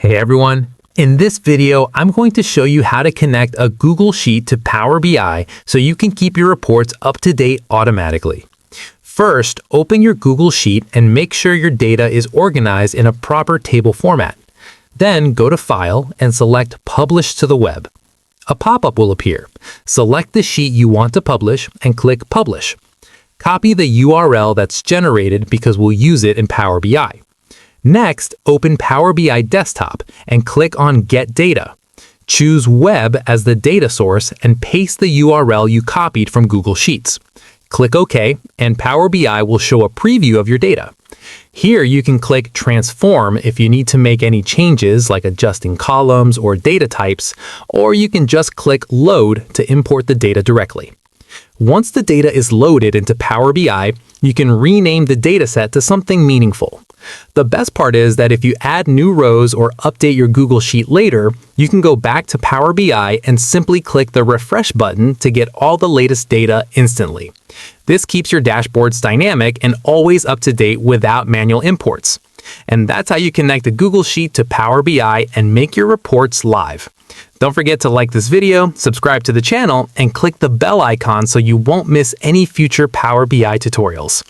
Hey everyone! In this video, I'm going to show you how to connect a Google Sheet to Power BI so you can keep your reports up to date automatically. First, open your Google Sheet and make sure your data is organized in a proper table format. Then go to File and select Publish to the Web. A pop-up will appear. Select the sheet you want to publish and click Publish. Copy the URL that's generated because we'll use it in Power BI. Next, open Power BI Desktop and click on Get Data. Choose Web as the data source and paste the URL you copied from Google Sheets. Click OK, and Power BI will show a preview of your data. Here you can click Transform if you need to make any changes like adjusting columns or data types, or you can just click Load to import the data directly. Once the data is loaded into Power BI, you can rename the dataset to something meaningful. The best part is that if you add new rows or update your Google Sheet later, you can go back to Power BI and simply click the Refresh button to get all the latest data instantly. This keeps your dashboards dynamic and always up to date without manual imports. And that's how you connect a Google Sheet to Power BI and make your reports live. Don't forget to like this video, subscribe to the channel, and click the bell icon so you won't miss any future Power BI tutorials.